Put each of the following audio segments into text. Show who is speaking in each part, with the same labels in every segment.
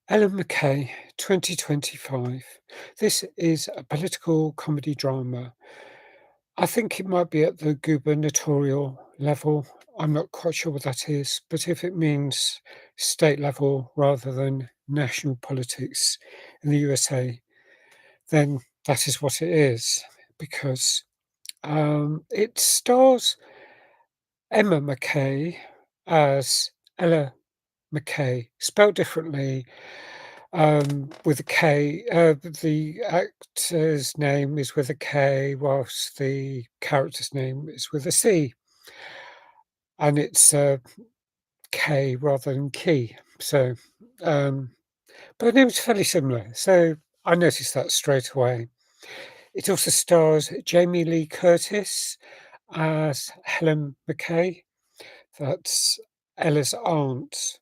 Speaker 1: Ellen McCay, 2025. This is a political comedy drama. I think it might be at the gubernatorial level. I'm not quite sure what that is, but if it means state level rather than national politics in the USA, then that is what it is because it stars Emma McCay as Ella McCay, spelled differently, with a K. The actor's name is with a K, whilst the character's name is with a C, and it's K rather than Key. So, um, but the name's fairly similar, so I noticed that straight away. It also stars Jamie Lee Curtis as Helen McCay. That's Ella's aunt.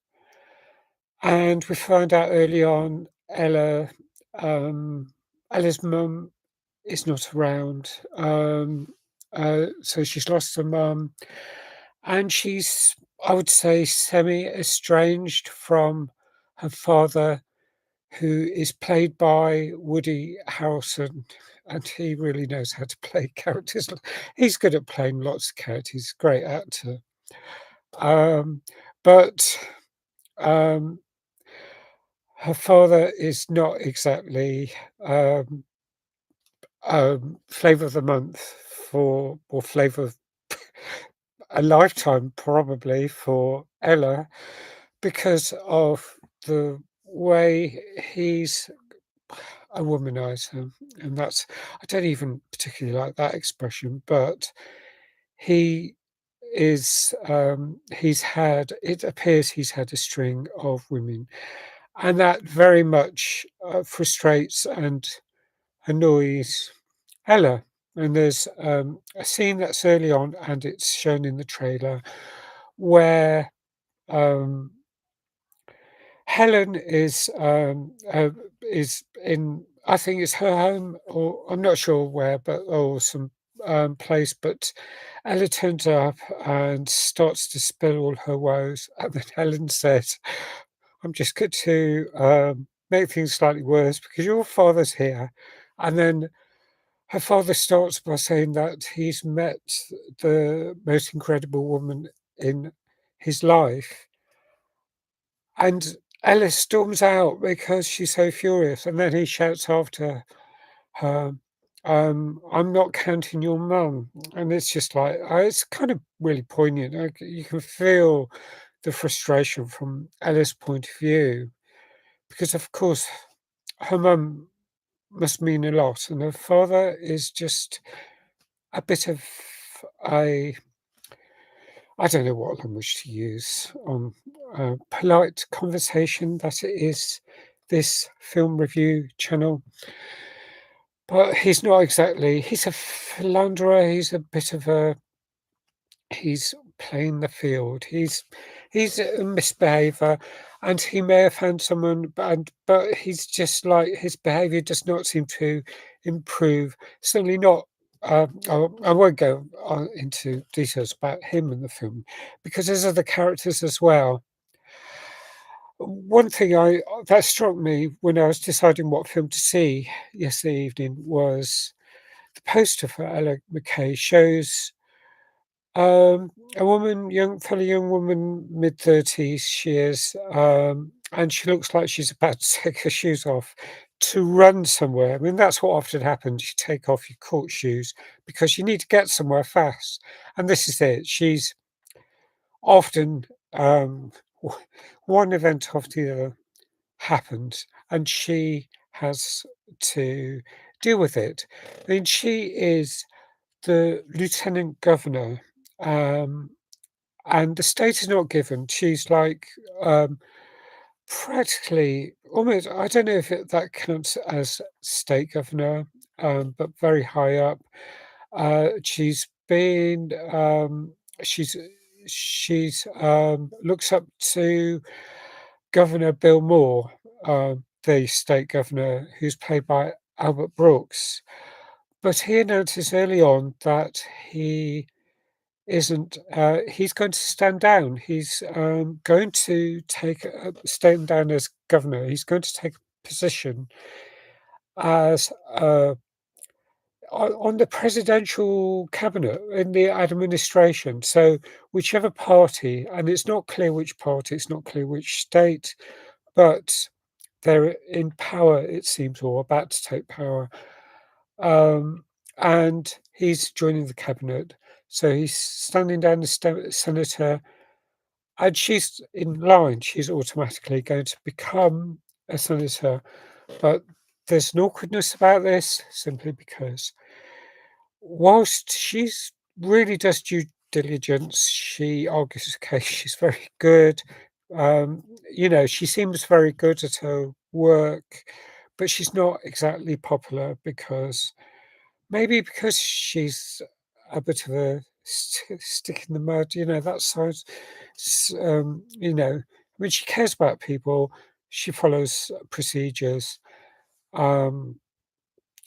Speaker 1: And we find out early on um, Ella's mum is not around. So she's lost her mum, and she's, I would say, semi-estranged from her father, who is played by Woody Harrelson, and he really knows how to play characters. He's good at playing lots of characters. He's a great actor. Um, but um, her father is not exactly um, flavour of the month for, or flavour of a lifetime probably for Ella, because of the way he's a womanizer. And that's, I don't even particularly like that expression, but he he's had, it appears he's had a string of women, and that very much frustrates and annoys Ella. And there's a scene that's early on, and it's shown in the trailer, where um, Helen is in, I think it's her home, or I'm not sure where, but or some place. But Ella turns up and starts to spill all her woes, and then Helen says, "I'm just going to make things slightly worse because your father's here," and then her father starts by saying that he's met the most incredible woman in his life, and Alice storms out because she's so furious, and then he shouts after her, "I'm not counting your mum," and it's just like, it's kind of really poignant. You can feel the frustration from Ella's point of view because, of course, her mum must mean a lot, and her father is just a bit of a, I don't know what language to use on polite conversation that it is this film review channel. But he's not exactly, he's a philanderer, he's a bit of a, he's playing the field. He's a misbehavior, and he may have found someone, but he's just like, his behavior does not seem to improve. Certainly not. I won't go on into details about him in the film because there's other characters as well. One thing I that struck me when I was deciding what film to see yesterday evening was the poster for Ella McCay shows a woman, fairly young woman, mid-30s she is, and she looks like she's about to take her shoes off to run somewhere. I mean, that's what often happens. You take off your court shoes because you need to get somewhere fast, and this is it. She's often, one event after the other happens, and she has to deal with it. I mean, she is the lieutenant governor, um, and the state is not given. She's like, practically almost, I don't know if that counts as state governor, but very high up. She's been, she's looks up to Governor Bill Moore, the state governor, who's played by Albert Brooks. But he announces early on that he isn't, he's going to stand down. He's, going to stand down as governor. He's going to take a position as, on the presidential cabinet in the administration. So whichever party, and it's not clear which party, it's not clear which state, but they're in power, it seems, or about to take power. Um, and he's joining the cabinet. So he's standing down the senator, and she's in line. She's automatically going to become a senator. But there's an awkwardness about this simply because whilst she's really does due diligence, she argues the case, she's very good. Um, she seems very good at her work, but she's not exactly popular because she's a bit of a stick in the mud, that side. I mean, she cares about people, she follows procedures, um,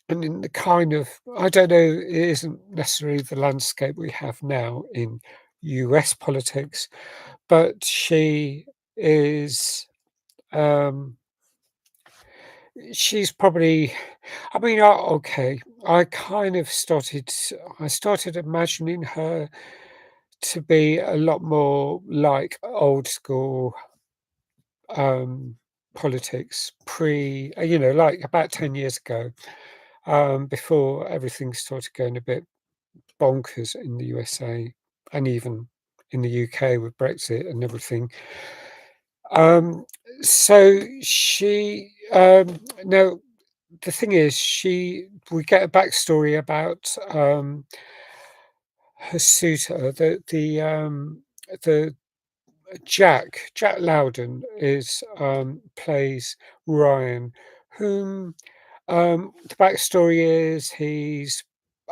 Speaker 1: and in the kind of, I don't know, it isn't necessarily the landscape we have now in US politics, but she is, um, she's probably, I mean, okay, I started imagining her to be a lot more like old school, um, politics like about 10 years ago, before everything started going a bit bonkers in the USA and even in the UK with Brexit and everything. Um, so she, no, the thing is, we get a backstory about her suitor, the Jack Loudon plays Ryan, whom the backstory is he's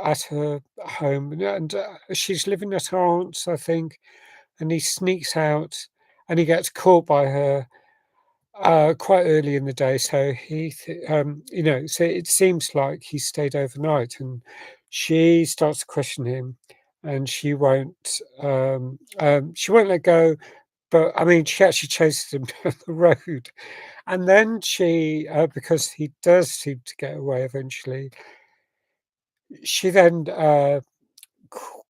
Speaker 1: at her home and she's living at her aunt's, I think, and he sneaks out and he gets caught by her quite early in the day. So so it seems like he stayed overnight, and she starts to question him, and she won't let go. But I mean, she actually chases him down the road, and then because he does seem to get away eventually, she then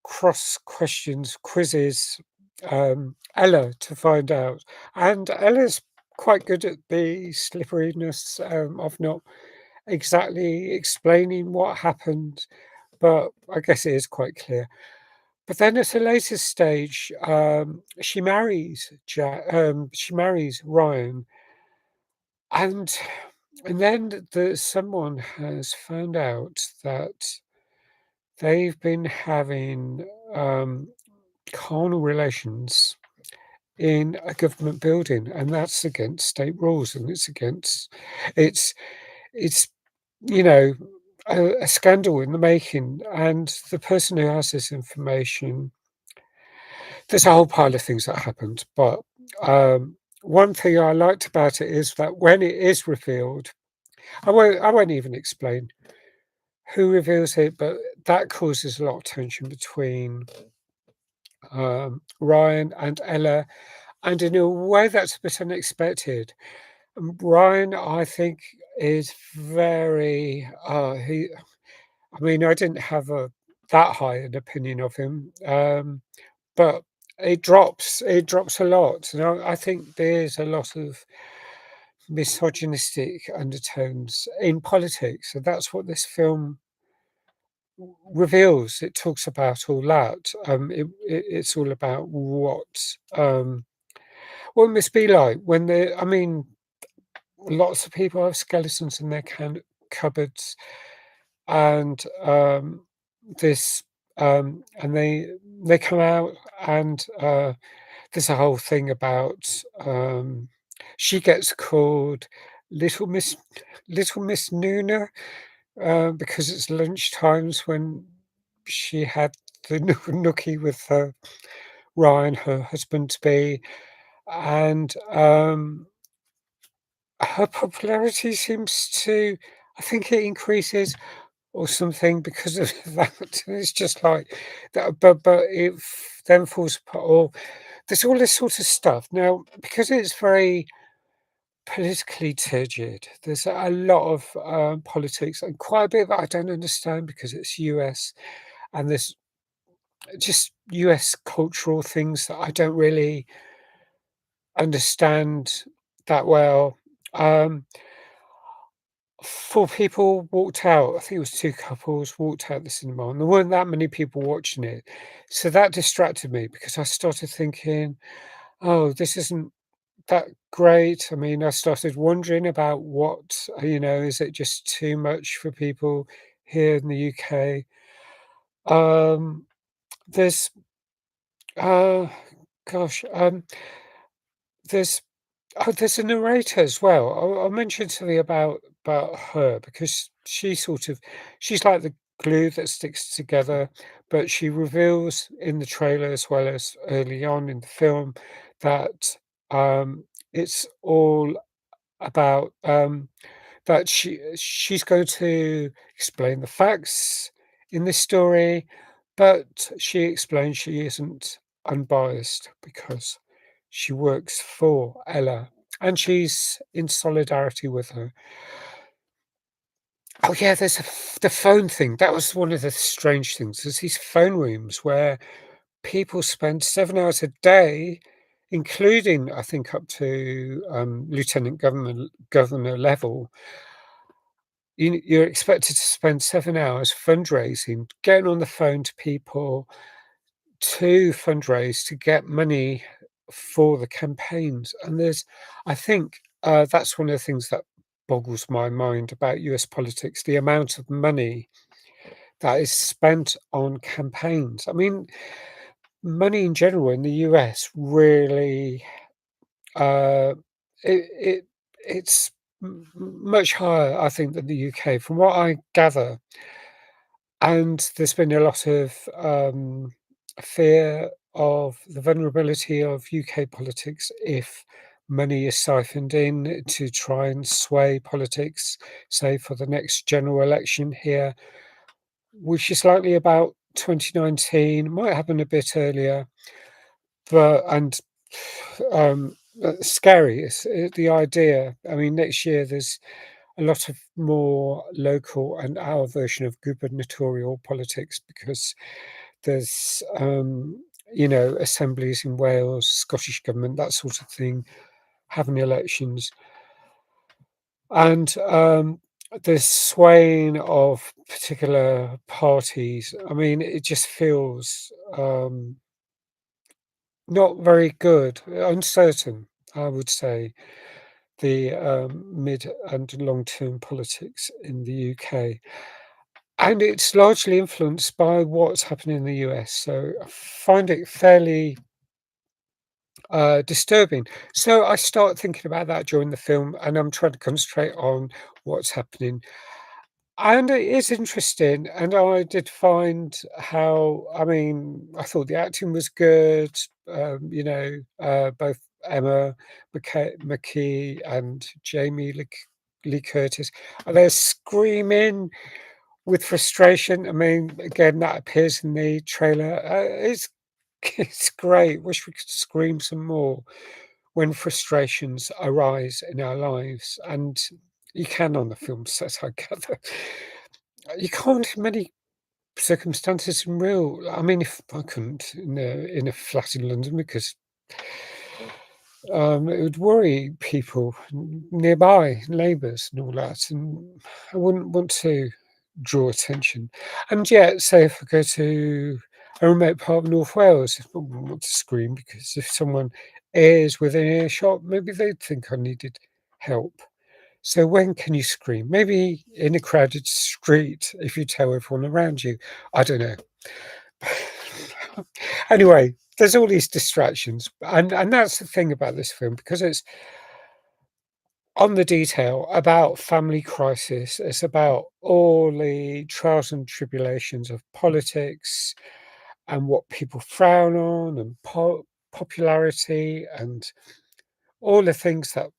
Speaker 1: cross questions, quizzes Ella to find out, and Ella's quite good at the slipperiness of not exactly explaining what happened, but I guess it is quite clear. But then at a later stage, she marries Ryan, and then someone has found out that they've been having carnal relations in a government building, and that's against state rules, and it's it's you know a scandal in the making. And the person who has this information, there's a whole pile of things that happened, but one thing I liked about it is that when it is revealed, I won't even explain who reveals it, but that causes a lot of tension between Ryan and Ella, and in a way that's a bit unexpected. Ryan, I think, is very he. I mean, I didn't have a that high an opinion of him, but it drops a lot, and I think there's a lot of misogynistic undertones in politics, and that's what this film reveals. It talks about all that. It's all about what it must be like when I mean, lots of people have skeletons in their cupboards, and this and they come out, and there's a whole thing about she gets called Little Miss Little Miss Nuna, because it's lunch times when she had the nookie with Ryan, her husband to be, and her popularity seems to, I think it increases or something because of that. It's just like that, but it then falls apart. Or there's all this sort of stuff now because it's very politically turgid. There's a lot of politics and quite a bit that I don't understand because it's US and there's just US cultural things that I don't really understand that well. Um, 4 people walked out. I think it was 2 couples walked out the cinema, and there weren't that many people watching it. So that distracted me because I started thinking, "Oh, this isn't that great." I mean, I started wondering about what, is it just too much for people here in the UK? Um, there's, uh, gosh, there's there's a narrator as well. I'll mention something about her because she's like the glue that sticks together, but she reveals in the trailer as well as early on in the film that it's all about that she's going to explain the facts in this story, but she explains she isn't unbiased because she works for Ella and she's in solidarity with her. Oh yeah, there's the phone thing. That was one of the strange things. There's these phone rooms where people spend 7 hours a day, including I think up to lieutenant governor level. You're expected to spend 7 hours fundraising, getting on the phone to people to fundraise to get money for the campaigns, and I think, that's one of the things that boggles my mind about US politics, the amount of money that is spent on campaigns. I mean, money in general in the US really, uh, it it's much higher, I think, than the UK from what I gather. And there's been a lot of fear of the vulnerability of UK politics if money is siphoned in to try and sway politics, say for the next general election here, which is likely about 2019, might happen a bit earlier, but and scary. The idea. I mean, next year there's a lot of more local and our version of gubernatorial politics because there's assemblies in Wales, Scottish government, that sort of thing, having elections, and the swaying of particular parties. I mean, it just feels not very good, uncertain, I would say, the mid and long term politics in the UK. And it's largely influenced by what's happening in the US. So I find it fairly disturbing. So I start thinking about that during the film, and I'm trying to concentrate on what's happening. And it is interesting, and I did find how, I mean, I thought the acting was good. Both Emma McKay and Jamie Lee Curtis, and they're screaming with frustration. I mean, again, that appears in the trailer. It's it's great. Wish we could scream some more when frustrations arise in our lives, and you can on the film set, I gather. You can't in many circumstances in real. I mean, if I couldn't in a flat in London because it would worry people nearby, neighbours and all that, and I wouldn't want to draw attention. And yet, say if I go to a remote part of North Wales, I wouldn't want to scream because if someone is within earshot, maybe they'd think I needed help. So when can you scream? Maybe in a crowded street if you tell everyone around you. I don't know. Anyway, there's all these distractions, and that's the thing about this film because it's on the detail about family crisis. It's about all the trials and tribulations of politics and what people frown on and popularity and all the things that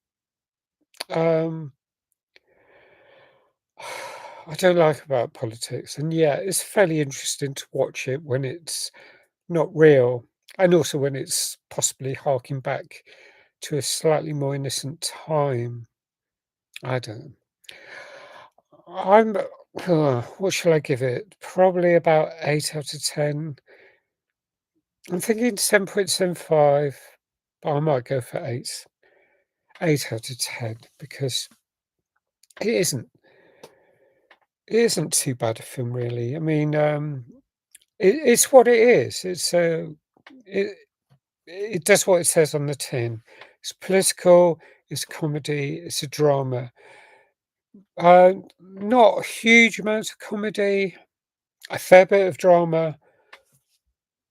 Speaker 1: um, I don't like about politics, and yeah, it's fairly interesting to watch it when it's not real, and also when it's possibly harking back to a slightly more innocent time. I don't I'm what shall I give it? Probably about 8 out of 10. I'm thinking 7.75, but I might go for 8. 8 out of 10 because it isn't it isn't too bad a film really. I mean, it's what it is. It it does what it says on the tin. It's political, it's comedy, it's a drama. Not huge amounts of comedy, a fair bit of drama,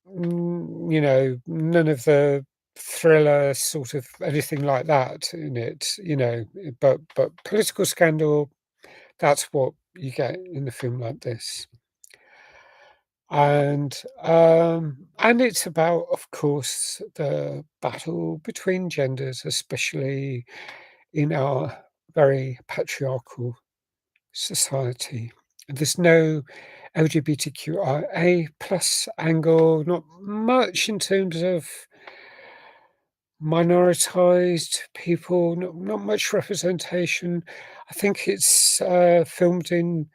Speaker 1: none of the thriller sort of anything like that in it, but political scandal, that's what you get in a film like this. And it's about, of course, the battle between genders, especially in our very patriarchal society. There's no LGBTQIA plus angle, not much in terms of minoritized people, not much representation. I think it's filmed in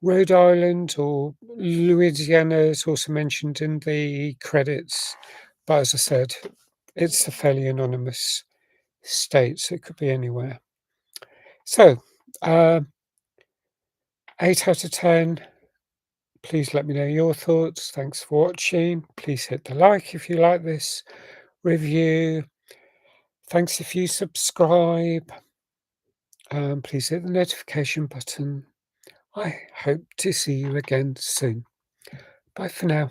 Speaker 1: Rhode Island or Louisiana is also mentioned in the credits, but as I said, it's a fairly anonymous state, so it could be anywhere. So, uh, 8 out of 10. Please let me know your thoughts. Thanks for watching. Please hit the like if you like this review. Thanks if you subscribe. Please hit the notification button. I hope to see you again soon. Bye for now.